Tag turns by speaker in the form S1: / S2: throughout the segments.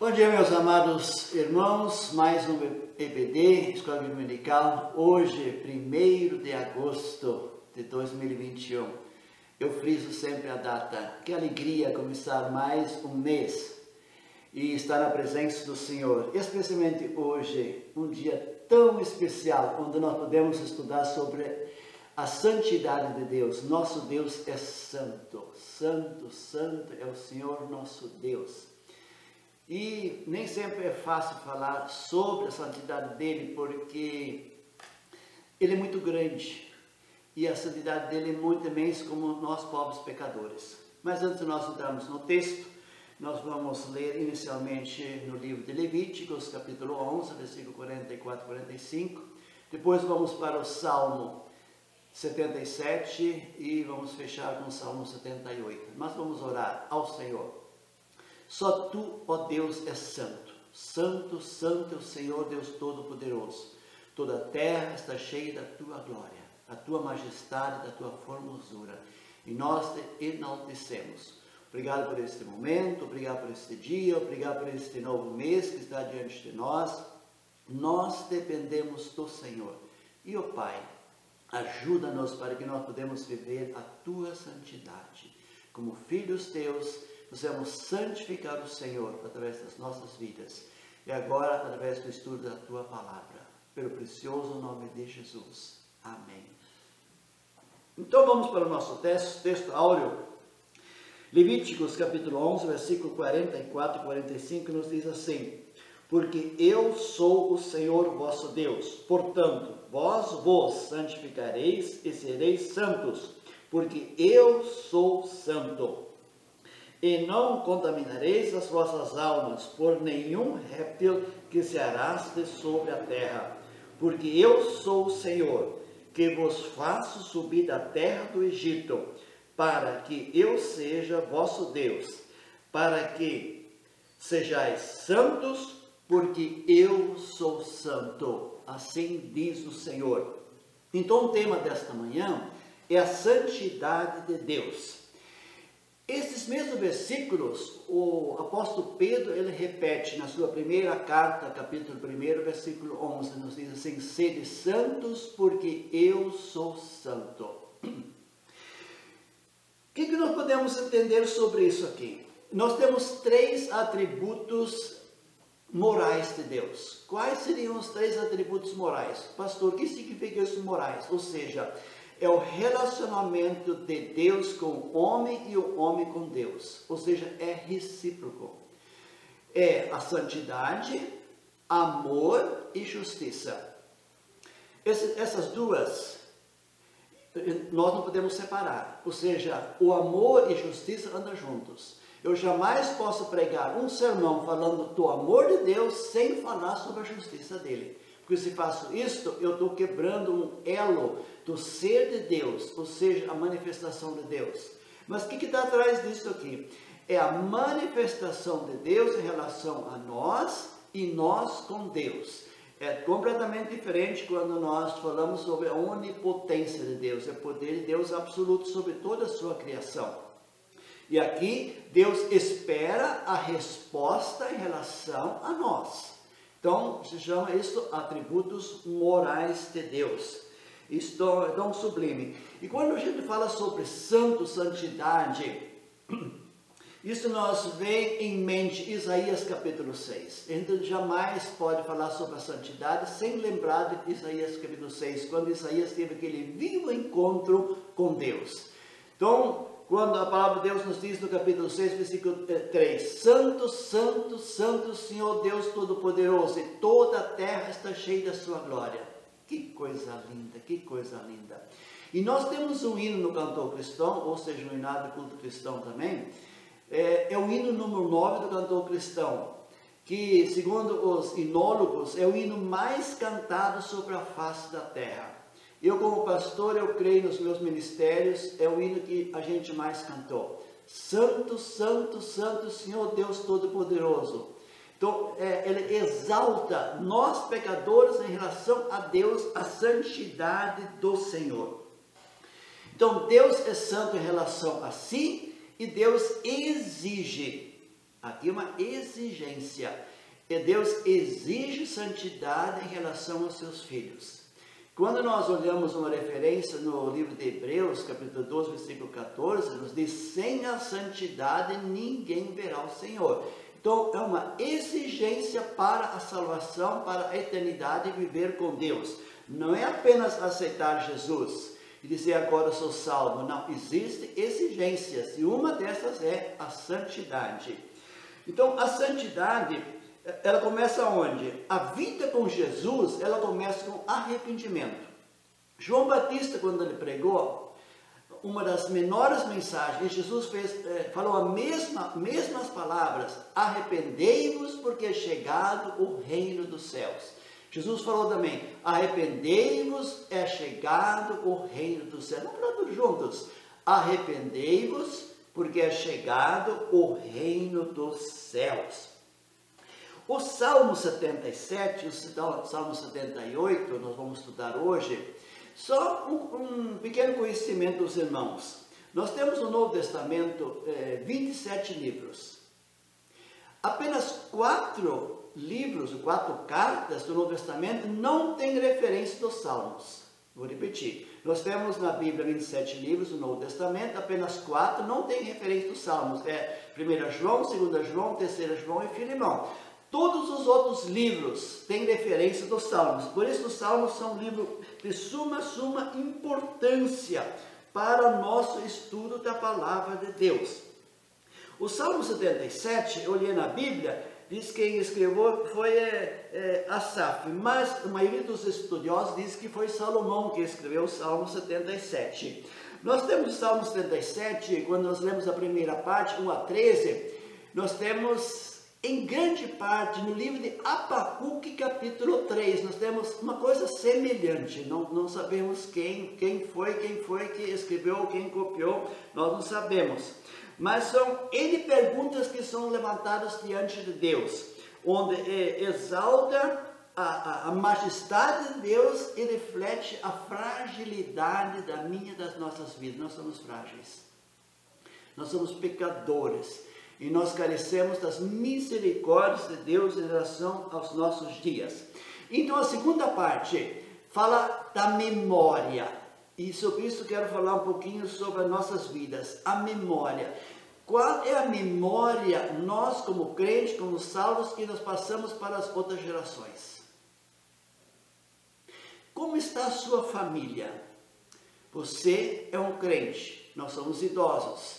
S1: Bom dia, meus amados irmãos, mais um EBD, Escola Dominical, hoje, 1º de agosto de 2021. Eu friso sempre a data, que alegria começar mais um mês e estar na presença do Senhor, especialmente hoje, um dia tão especial, onde nós podemos estudar sobre a santidade de Deus. Nosso Deus é santo, santo, santo é o Senhor nosso Deus. E nem sempre é fácil falar sobre a santidade dele, porque ele é muito grande e a santidade dele é muito imensa como nós, pobres pecadores. Mas antes de nós entrarmos no texto, nós vamos ler inicialmente no livro de Levíticos, capítulo 11, versículo 44 e 45. Depois vamos para o Salmo 77 e vamos fechar com o Salmo 78. Mas vamos orar ao Senhor. Só Tu, ó Deus, és santo. Santo, santo é o Senhor Deus Todo-Poderoso. Toda a terra está cheia da Tua glória, a Tua majestade, da Tua formosura. E nós te enaltecemos. Obrigado por este momento, obrigado por este dia, obrigado por este novo mês que está diante de nós. Nós dependemos do Senhor. E, ó Pai, ajuda-nos para que nós podemos viver a Tua santidade. Como filhos Teus, possamos santificar o Senhor através das nossas vidas. E agora, através do estudo da Tua Palavra. Pelo precioso nome de Jesus. Amém. Então vamos para o nosso texto áureo. Levíticos capítulo 11, versículo 44 e 45 nos diz assim: Porque eu sou o Senhor vosso Deus, portanto, vós vos santificareis e sereis santos, porque eu sou santo. E não contaminareis as vossas almas por nenhum réptil que se arraste sobre a terra, porque eu sou o Senhor, que vos faço subir da terra do Egito, para que eu seja vosso Deus, para que sejais santos, porque eu sou santo. Assim diz o Senhor. Então o tema desta manhã é a santidade de Deus. Esses mesmos versículos, o apóstolo Pedro, ele repete na sua primeira carta, capítulo 1, versículo 11, nos diz assim: Sede santos, porque eu sou santo. O que nós podemos entender sobre isso aqui? Nós temos 3 atributos morais de Deus. Quais seriam os 3 atributos morais? Pastor, o que significa isso morais? Ou seja, é o relacionamento de Deus com o homem e o homem com Deus. Ou seja, é recíproco. É a santidade, amor e justiça. Essas duas nós não podemos separar. Ou seja, o amor e justiça andam juntos. Eu jamais posso pregar um sermão falando do amor de Deus sem falar sobre a justiça dele. Porque se faço isto, eu estou quebrando um elo do ser de Deus, ou seja, a manifestação de Deus. Mas o que está atrás disso aqui? É a manifestação de Deus em relação a nós e nós com Deus. É completamente diferente quando nós falamos sobre a onipotência de Deus, é o poder de Deus absoluto sobre toda a sua criação. E aqui Deus espera a resposta em relação a nós. Então, se chama isso atributos morais de Deus. Isto é tão sublime. E quando a gente fala sobre santo, santidade, isso nós vem em mente Isaías capítulo 6. A gente jamais pode falar sobre a santidade sem lembrar de Isaías capítulo 6, quando Isaías teve aquele vivo encontro com Deus. Então, quando a palavra de Deus nos diz no capítulo 6, versículo 3, Santo, santo, santo, Senhor Deus Todo-Poderoso, e toda a terra está cheia da sua glória. Que coisa linda, que coisa linda. E nós temos um hino no cantor cristão, ou seja, no hinado de culto cristão também, é o hino número 9 do cantor cristão, que, segundo os hinólogos, é o hino mais cantado sobre a face da terra. Eu, como pastor, eu creio nos meus ministérios, é o hino que a gente mais cantou. Santo, santo, santo, Senhor Deus Todo-Poderoso. Então, ele exalta nós pecadores em relação a Deus, a santidade do Senhor. Então, Deus é santo em relação a si e Deus exige Aqui é uma exigência. E Deus exige santidade em relação aos seus filhos. Quando nós olhamos uma referência no livro de Hebreus, capítulo 12, versículo 14, nos diz: sem a santidade ninguém verá o Senhor. Então, é uma exigência para a salvação, para a eternidade, viver com Deus. Não é apenas aceitar Jesus e dizer agora eu sou salvo. Não, existem exigências e uma dessas é a santidade. Então, a santidade, ela começa onde? A vida com Jesus, ela começa com arrependimento. João Batista, quando ele pregou, uma das menores mensagens, Jesus falou as mesmas palavras: arrependei-vos porque é chegado o reino dos céus. Jesus falou também: arrependei-vos, é chegado o reino dos céus. Vamos falar todos juntos: arrependei-vos porque é chegado o reino dos céus. O Salmo 77 e o Salmo 78, nós vamos estudar hoje. Só um pequeno conhecimento dos irmãos. Nós temos no Novo Testamento 27 livros. Apenas 4 livros, 4 cartas do Novo Testamento não têm referência dos Salmos. Vou repetir. Nós temos na Bíblia 27 livros do Novo Testamento, apenas 4 não têm referência dos Salmos. 1 João, 2 João, 3 João e Filemão. Todos os outros livros têm referência dos Salmos. Por isso, os Salmos são um livro de suma importância para o nosso estudo da palavra de Deus. O Salmo 77, eu olhei na Bíblia, diz que quem escreveu foi Asaf, mas a maioria dos estudiosos diz que foi Salomão que escreveu o Salmo 77. Nós temos o Salmo 77, quando nós lemos a primeira parte, 1 a 13, nós temos, em grande parte, no livro de Abacuque, capítulo 3, nós temos uma coisa semelhante. Não sabemos quem foi que escreveu, quem copiou, nós não sabemos. Mas são N perguntas que são levantadas diante de Deus, onde exalta a majestade de Deus e reflete a fragilidade da minha e das nossas vidas. Nós somos frágeis, nós somos pecadores. E nós carecemos das misericórdias de Deus em relação aos nossos dias. Então, a segunda parte fala da memória. E sobre isso quero falar um pouquinho sobre as nossas vidas. A memória. Qual é a memória, nós como crentes, como salvos, que nós passamos para as outras gerações? Como está a sua família? Você é um crente, nós somos idosos.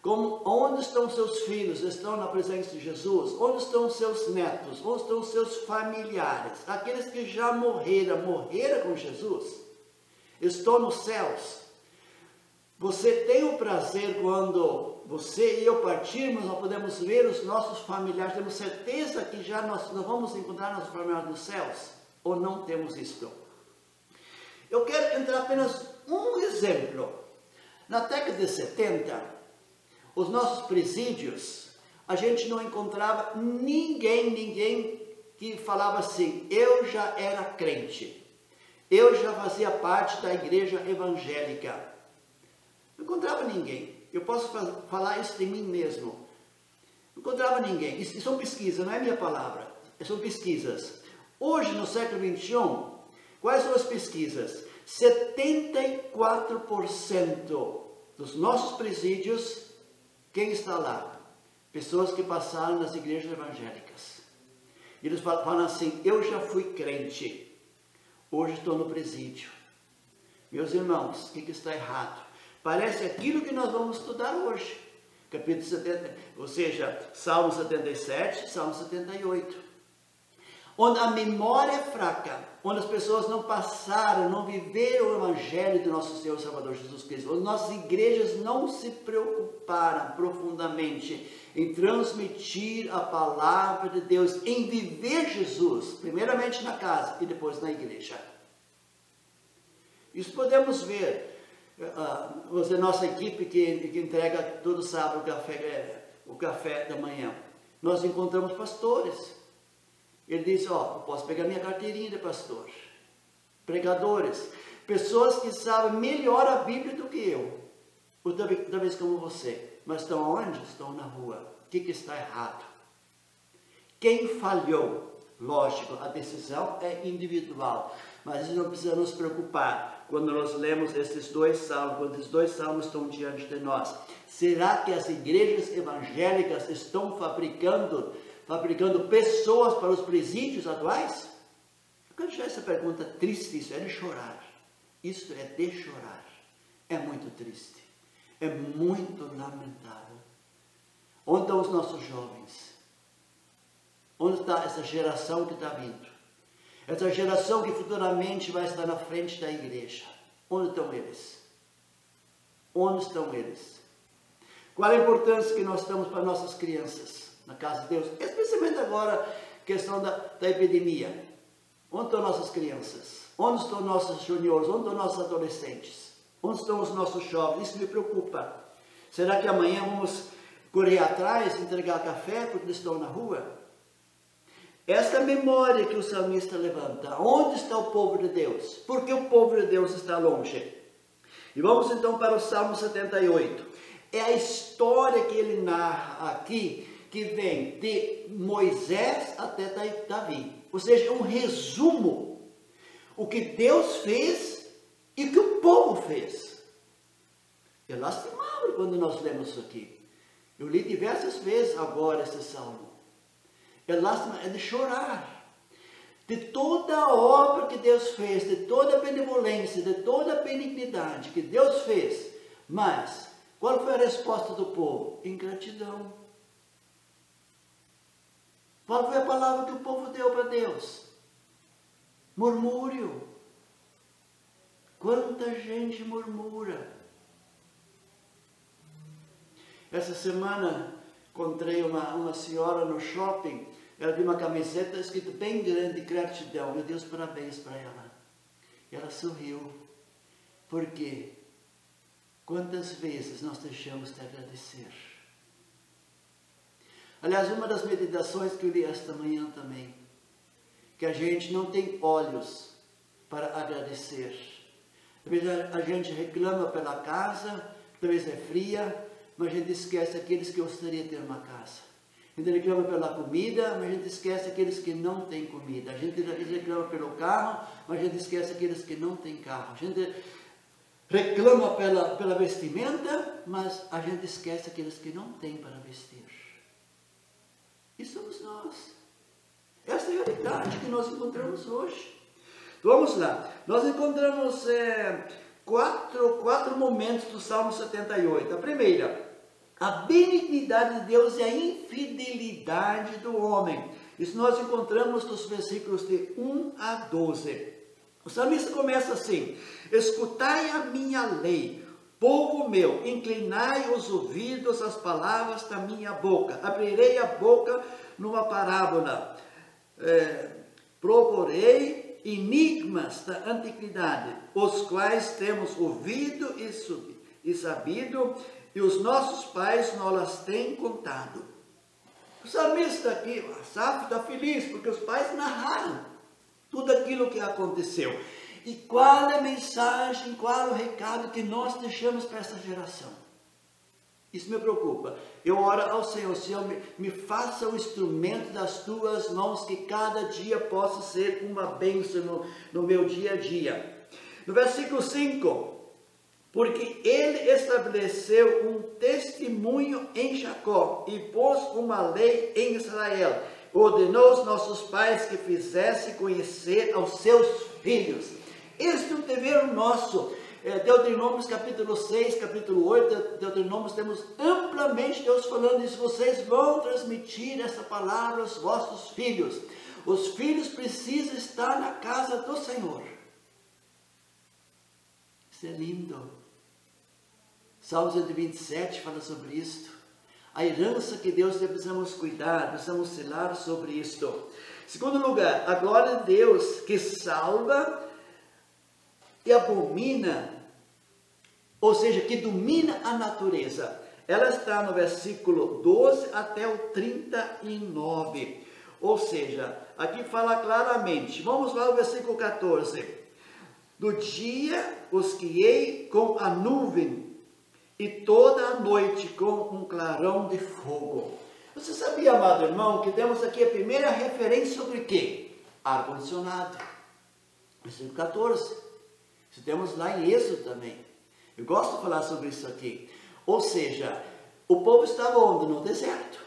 S1: Onde estão seus filhos? Estão na presença de Jesus? Onde estão seus netos? Onde estão seus familiares? Aqueles que já morreram com Jesus? Estão nos céus? Você tem o prazer quando você e eu partirmos, nós podemos ver os nossos familiares, temos certeza que já nós vamos encontrar nossos familiares nos céus? Ou não temos isto? Eu quero entrar apenas um exemplo. Na década de 70, os nossos presídios, a gente não encontrava ninguém que falava assim: eu já era crente, eu já fazia parte da igreja evangélica. Não encontrava ninguém. Eu posso falar isso de mim mesmo. Não encontrava ninguém. Isso são pesquisas, não é minha palavra. São pesquisas. Hoje, no século XXI, quais são as pesquisas? 74% dos nossos presídios, quem está lá? Pessoas que passaram nas igrejas evangélicas. E eles falam assim: eu já fui crente, hoje estou no presídio. Meus irmãos, o que está errado? Parece aquilo que nós vamos estudar hoje. Capítulo 70, ou seja, Salmo 77, Salmo 78. Onde a memória é fraca, onde as pessoas não passaram, não viveram o Evangelho do nosso Senhor e Salvador Jesus Cristo, onde nossas igrejas não se preocuparam profundamente em transmitir a palavra de Deus, em viver Jesus, primeiramente na casa e depois na igreja. Isso podemos ver, nossa equipe que entrega todo sábado o café da manhã, nós encontramos pastores. Ele disse: eu posso pegar minha carteirinha de pastor. Pregadores, pessoas que sabem melhor a Bíblia do que eu, ou talvez como você, mas estão onde? Estão na rua. que está errado. Quem falhou? Lógico, a decisão é individual, mas isso não precisa nos preocupar quando nós lemos esses dois salmos, quando esses dois salmos estão diante de nós. Será que as igrejas evangélicas estão fabricando pessoas para os presídios atuais? Eu quero deixar essa pergunta triste, isso é de chorar. Isso é de chorar. É muito triste. É muito lamentável. Onde estão os nossos jovens? Onde está essa geração que está vindo? Essa geração que futuramente vai estar na frente da igreja. Onde estão eles? Onde estão eles? Qual a importância que nós damos para nossas crianças na casa de Deus? Especialmente agora, questão da epidemia. Onde estão nossas crianças? Onde estão nossos juniores? Onde estão nossos adolescentes? Onde estão os nossos jovens? Isso me preocupa. Será que amanhã vamos correr atrás, entregar café porque eles estão na rua? Essa memória que o salmista levanta. Onde está o povo de Deus? Por que o povo de Deus está longe? E vamos então para o Salmo 78. É a história que ele narra aqui, que vem de Moisés até Davi. Ou seja, é um resumo. O que Deus fez e o que o povo fez. É lastimável quando nós lemos isso aqui. Eu li diversas vezes agora esse salmo. É lástima, é de chorar. De toda a obra que Deus fez, de toda a benevolência, de toda a benignidade que Deus fez. Mas, qual foi a resposta do povo? Ingratidão. Qual foi a palavra que o povo deu para Deus? Murmúrio. Quanta gente murmura. Essa semana encontrei uma senhora no shopping. Ela tinha uma camiseta escrita bem grande, gratidão. Meu Deus, parabéns para ela. E ela sorriu. Por quê? Quantas vezes nós deixamos de agradecer? Aliás, uma das meditações que eu li esta manhã também, que a gente não tem olhos para agradecer. Talvez a gente reclama pela casa, talvez é fria, mas a gente esquece aqueles que gostaria de ter uma casa. A gente reclama pela comida, mas a gente esquece aqueles que não têm comida. A gente reclama pelo carro, mas a gente esquece aqueles que não têm carro. A gente reclama pela vestimenta, mas a gente esquece aqueles que não têm para vestir. E somos nós. Essa é a realidade que nós encontramos hoje. Então, vamos lá. Nós encontramos quatro momentos do Salmo 78. A primeira, a benignidade de Deus e a infidelidade do homem. Isso nós encontramos nos versículos de 1 a 12. O salmista começa assim: escutai a minha lei, povo meu, inclinai os ouvidos às palavras da minha boca. Abrirei a boca numa parábola. Proporei enigmas da antiguidade, os quais temos ouvido e sabido, e os nossos pais nós têm contado. O salmista aqui, Asaf, está feliz, porque os pais narraram tudo aquilo que aconteceu. E qual é a mensagem, qual é o recado que nós deixamos para essa geração? Isso me preocupa. Eu oro ao Senhor: Senhor, me faça o instrumento das tuas mãos, que cada dia possa ser uma bênção no meu dia a dia. No versículo 5, porque ele estabeleceu um testemunho em Jacó e pôs uma lei em Israel. Ordenou aos nossos pais que fizesse conhecer aos seus filhos. Este é um dever nosso. Deuteronômio capítulo 6, capítulo 8, Deuteronômio, temos amplamente Deus falando isso. Vocês vão transmitir essa palavra aos vossos filhos. Os filhos precisam estar na casa do Senhor. Isso é lindo. Salmo 127 fala sobre isto. A herança que Deus precisamos cuidar, precisamos zelar sobre isto. Segundo lugar, a glória de Deus que salva e abomina, ou seja, que domina a natureza. Ela está no versículo 12 até o 39. Ou seja, aqui fala claramente. Vamos lá ao versículo 14. Do dia os guiei com a nuvem, e toda a noite com um clarão de fogo. Você sabia, amado irmão, que temos aqui a primeira referência sobre o quê? Ar-condicionado. Versículo 14. Isso temos lá em Êxodo também. Eu gosto de falar sobre isso aqui. Ou seja, o povo estava onde? No deserto.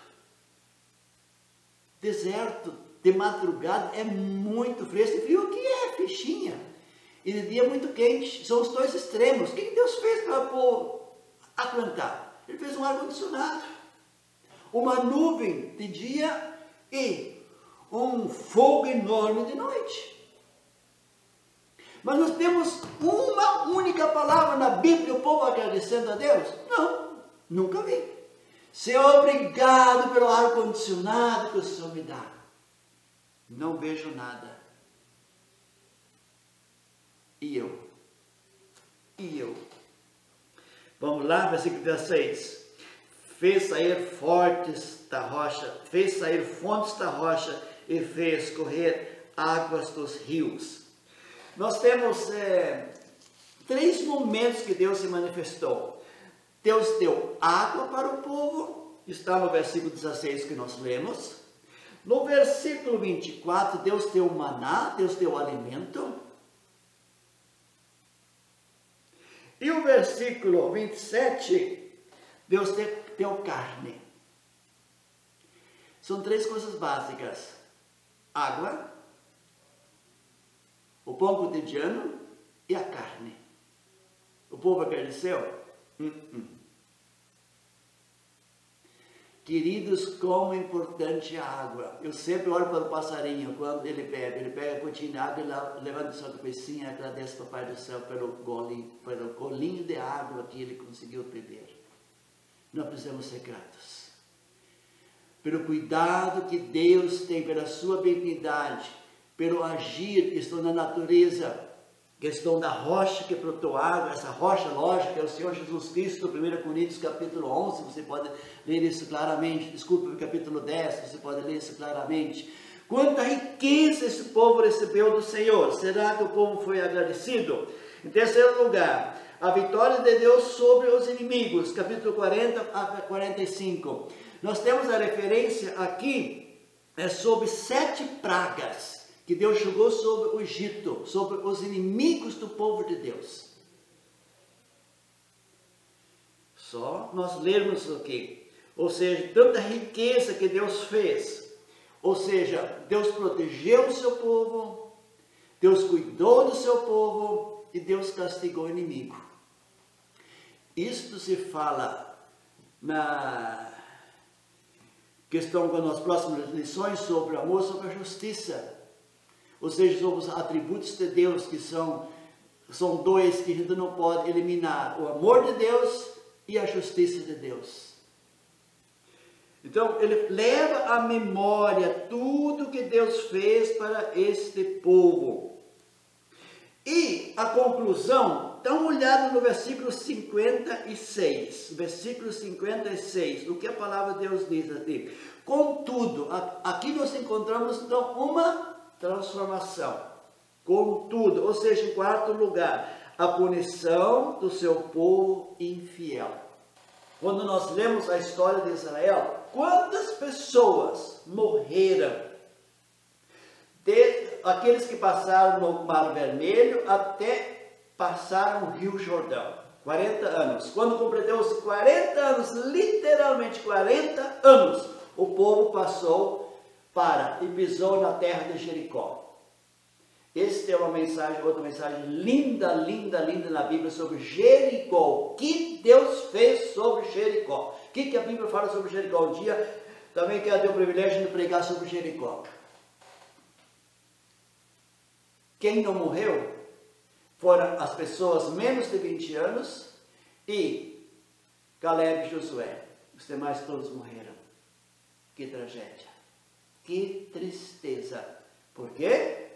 S1: Deserto, de madrugada, é muito fresco. E frio aqui é fichinha. E de dia é muito quente. São os dois extremos. O que Deus fez para o povo aguentar? Ele fez um ar-condicionado. Uma nuvem de dia e um fogo enorme de noite. Mas nós temos uma única palavra na Bíblia, o povo agradecendo a Deus? Não, nunca vi. Senhor, obrigado pelo ar-condicionado que o Senhor me dá. Não vejo nada. E eu? Vamos lá, versículo 16. Fez sair fontes da rocha e fez correr águas dos rios. Nós temos 3 momentos que Deus se manifestou. Deus deu água para o povo, está no versículo 16 que nós lemos. No versículo 24, Deus deu maná, Deus deu alimento. E o versículo 27, Deus deu carne. São 3 coisas básicas: água, o pão cotidiano e a carne. O povo agradeceu? Queridos, como é importante a água. Eu sempre olho para o passarinho quando ele pega a gotinha de água e levanta sua cabecinha e agradece ao Papai do Céu pelo golinho de água que ele conseguiu beber. Nós precisamos ser gratos pelo cuidado que Deus tem, pela sua benignidade, pelo agir, questão da natureza, questão da rocha que brotou água. Essa rocha, lógica, é o Senhor Jesus Cristo. 1 Coríntios capítulo 11, você pode ler isso claramente. Desculpa, no capítulo 10, você pode ler isso claramente. Quanta riqueza esse povo recebeu do Senhor. Será que o povo foi agradecido? Em terceiro lugar, a vitória de Deus sobre os inimigos, capítulo 40 a 45. Nós temos a referência aqui sobre 7 pragas que Deus jogou sobre o Egito, sobre os inimigos do povo de Deus. Só nós lermos aqui. Ou seja, tanta riqueza que Deus fez. Ou seja, Deus protegeu o seu povo, Deus cuidou do seu povo e Deus castigou o inimigo. Isto se fala na questão nas próximas lições sobre o amor, sobre a justiça. Ou seja, sobre os atributos de Deus, que são 2 que a gente não pode eliminar: o amor de Deus e a justiça de Deus. Então, ele leva à memória tudo que Deus fez para este povo. E a conclusão, dá uma olhada no versículo 56. Versículo 56, o que a palavra de Deus diz aqui. Contudo, aqui nós encontramos então uma transformação. Contudo, ou seja, em quarto lugar, a punição do seu povo infiel. Quando nós lemos a história de Israel, quantas pessoas morreram? Desde aqueles que passaram no Mar Vermelho até passaram o Rio Jordão. 40 anos. Quando completou-se 40 anos, literalmente 40 anos, o povo passou e pisou na terra de Jericó. Esta é uma mensagem, outra mensagem linda, linda, linda na Bíblia sobre Jericó. O que Deus fez sobre Jericó? O que a Bíblia fala sobre Jericó? Um dia também quero ter o privilégio de pregar sobre Jericó. Quem não morreu foram as pessoas menos de 20 anos e Caleb e Josué. Os demais todos morreram. Que tragédia. Que tristeza. Por quê?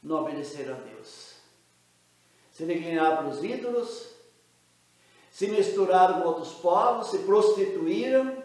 S1: Não obedeceram a Deus. Se inclinaram para os ídolos, se misturaram com outros povos, se prostituíram,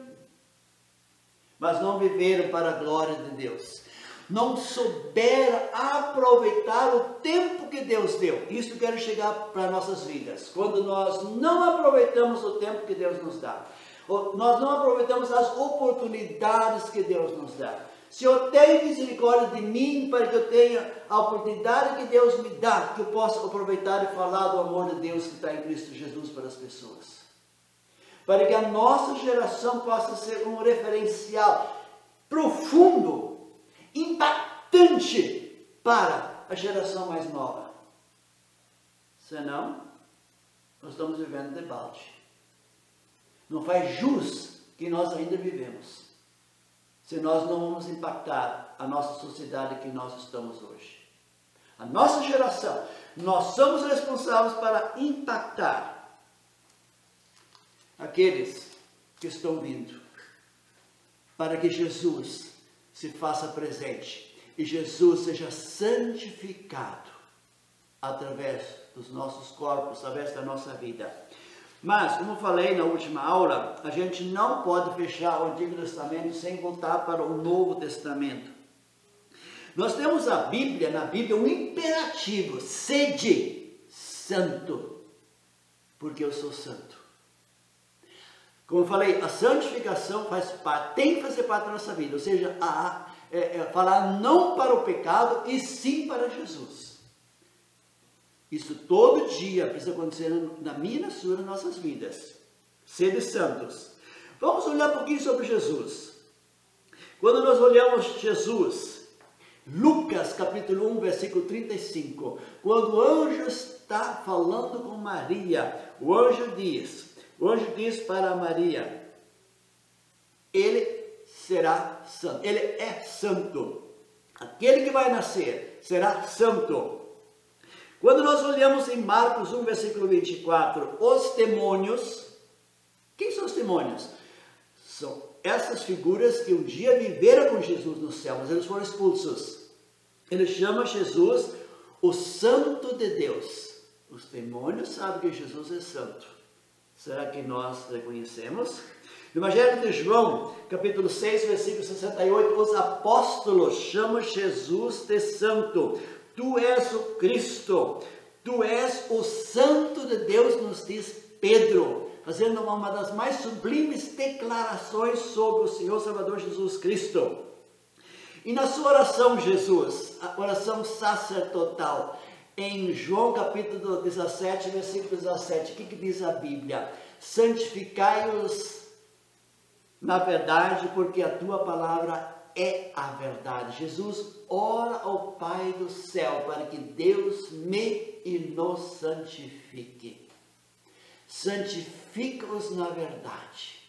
S1: mas não viveram para a glória de Deus. Não souberam aproveitar o tempo que Deus deu. Isso eu quero chegar para nossas vidas. Quando nós não aproveitamos o tempo que Deus nos dá. Nós não aproveitamos as oportunidades que Deus nos dá. Senhor, tenha misericórdia de mim para que eu tenha a oportunidade que Deus me dá, que eu possa aproveitar e falar do amor de Deus que está em Cristo Jesus para as pessoas. Para que a nossa geração possa ser um referencial profundo, impactante para a geração mais nova. Senão, nós estamos vivendo debate. Não faz jus que nós ainda vivemos, se nós não vamos impactar a nossa sociedade que nós estamos hoje. A nossa geração, nós somos responsáveis para impactar aqueles que estão vindo, para que Jesus se faça presente e Jesus seja santificado através dos nossos corpos, através da nossa vida. Mas, como falei na última aula, a gente não pode fechar o Antigo Testamento sem voltar para o Novo Testamento. Nós temos na Bíblia um imperativo: sede santo, porque eu sou santo. Como eu falei, a santificação faz parte, tem que fazer parte da nossa vida, ou seja, falar não para o pecado e sim para Jesus. Isso todo dia precisa acontecer na minha e na sua, nas nossas vidas. Sede santos. Vamos olhar um pouquinho sobre Jesus. Quando nós olhamos Jesus, Lucas capítulo 1, versículo 35, quando o anjo está falando com Maria, o anjo diz para Maria, ele será santo, ele é santo. Aquele que vai nascer será santo. Quando nós olhamos em Marcos 1, versículo 24, os demônios, quem são os demônios? São essas figuras que um dia viveram com Jesus no céu, mas eles foram expulsos. Ele chama Jesus o Santo de Deus. Os demônios sabem que Jesus é santo. Será que nós reconhecemos? No Evangelho de João, capítulo 6, versículo 68, os apóstolos chamam Jesus de santo. Tu és o Cristo, tu és o Santo de Deus, nos diz Pedro, fazendo uma das mais sublimes declarações sobre o Senhor Salvador Jesus Cristo. E na sua oração, Jesus, a oração sacerdotal, em João capítulo 17, versículo 17, o que diz a Bíblia? Santificai-os na verdade, porque a tua palavra é a verdade. Jesus ora ao Pai do céu para que Deus me e nos santifique. Santifica-os na verdade,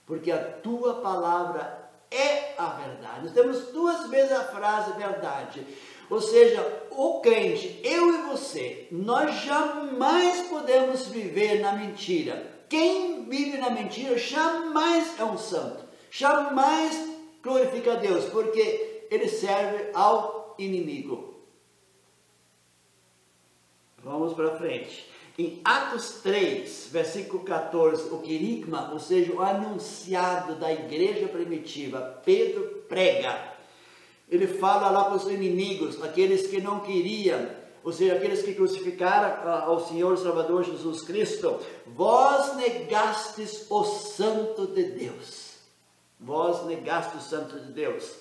S1: porque a tua palavra é a verdade. Nós temos duas vezes a frase verdade. Ou seja, o crente, eu e você, nós jamais podemos viver na mentira. Quem vive na mentira jamais é um santo, jamais glorifica a Deus, porque ele serve ao inimigo. Vamos para frente. Em Atos 3, versículo 14, o querigma, ou seja, o anunciado da igreja primitiva, Pedro prega. Ele fala lá para os inimigos, aqueles que não queriam, ou seja, aqueles que crucificaram ao Senhor Salvador Jesus Cristo. Vós negastes o Santo de Deus. Vós negaste o Santo de Deus.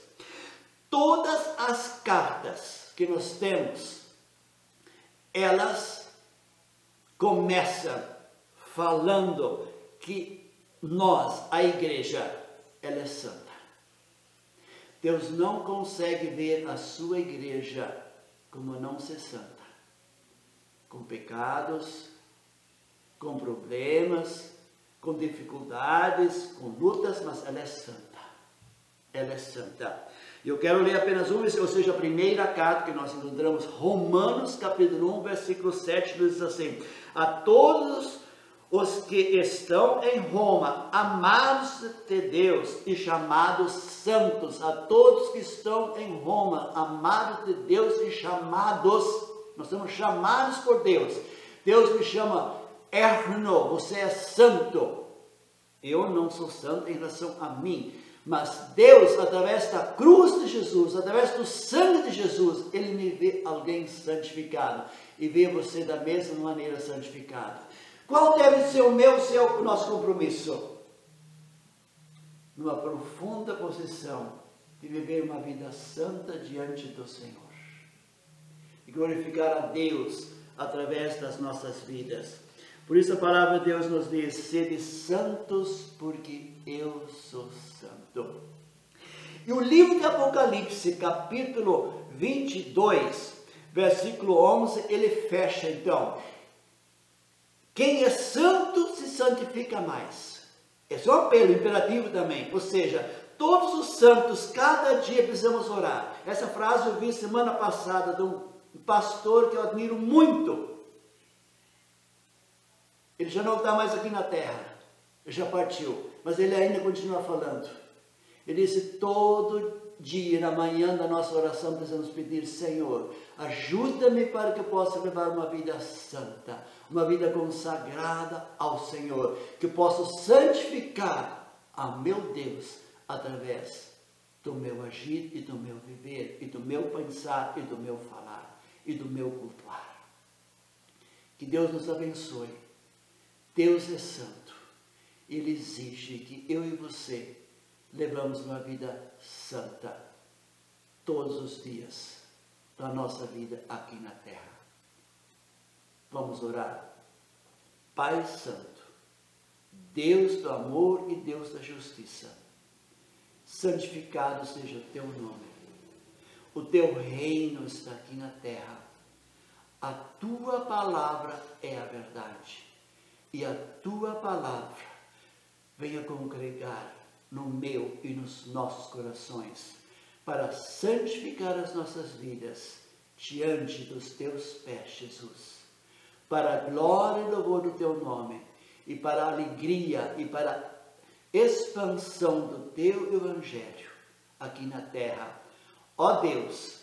S1: Todas as cartas que nós temos, elas começam falando que nós, a igreja, ela é santa. Deus não consegue ver a sua igreja como não ser santa. Com pecados, com problemas, com dificuldades, com lutas, mas ela é santa. Ela é santa. Eu quero ler apenas uma, ou seja, a primeira carta que nós encontramos, Romanos capítulo 1, versículo 7, diz assim: a todos os que estão em Roma, amados de Deus e chamados santos, a todos que estão em Roma, amados de Deus e chamados, nós somos chamados por Deus. Deus me chama Erno, você é santo. Eu não sou santo em relação a mim, mas Deus, através da cruz de Jesus, através do sangue de Jesus, Ele me vê alguém santificado e vê você da mesma maneira santificado. Qual deve ser o meu, o nosso compromisso? numa profunda posição de viver uma vida santa diante do Senhor e glorificar a Deus através das nossas vidas. Por isso a palavra de Deus nos diz: sede santos, porque eu sou santo. E o livro de Apocalipse, capítulo 22, versículo 11, ele fecha então: quem é santo se santifica mais. Esse é um apelo imperativo também, ou seja, todos os santos, cada dia precisamos orar. Essa frase eu vi semana passada de um pastor que eu admiro muito. Ele já não está mais aqui na terra, ele já partiu, mas ele ainda continua falando. Ele disse: todo dia, na manhã da nossa oração, precisamos pedir: Senhor, ajuda-me para que eu possa levar uma vida santa, uma vida consagrada ao Senhor, que eu possa santificar a meu Deus através do meu agir e do meu viver, e do meu pensar, e do meu falar, e do meu cultuar. Que Deus nos abençoe. Deus é santo. Ele exige que eu e você levamos uma vida santa todos os dias da nossa vida aqui na terra. Vamos orar. Pai Santo, Deus do amor e Deus da justiça, santificado seja o teu nome. O teu reino está aqui na terra. A tua palavra é a verdade. E a tua palavra venha congregar no meu e nos nossos corações, para santificar as nossas vidas diante dos teus pés, Jesus, para a glória e louvor do teu nome, e para a alegria e para a expansão do teu evangelho aqui na terra. Ó Deus,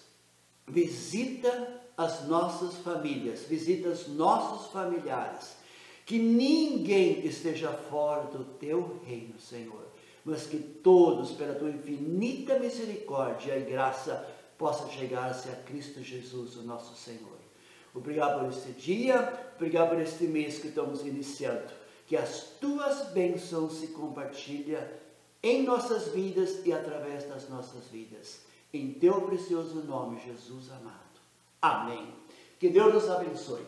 S1: visita as nossas famílias, visita os nossos familiares, que ninguém esteja fora do teu reino, Senhor, mas que todos, pela tua infinita misericórdia e graça, possam chegar-se a Cristo Jesus, o nosso Senhor. Obrigado por este dia, obrigado por este mês que estamos iniciando. Que as tuas bênçãos se compartilhem em nossas vidas e através das nossas vidas. Em teu precioso nome, Jesus amado. Amém. Que Deus nos abençoe.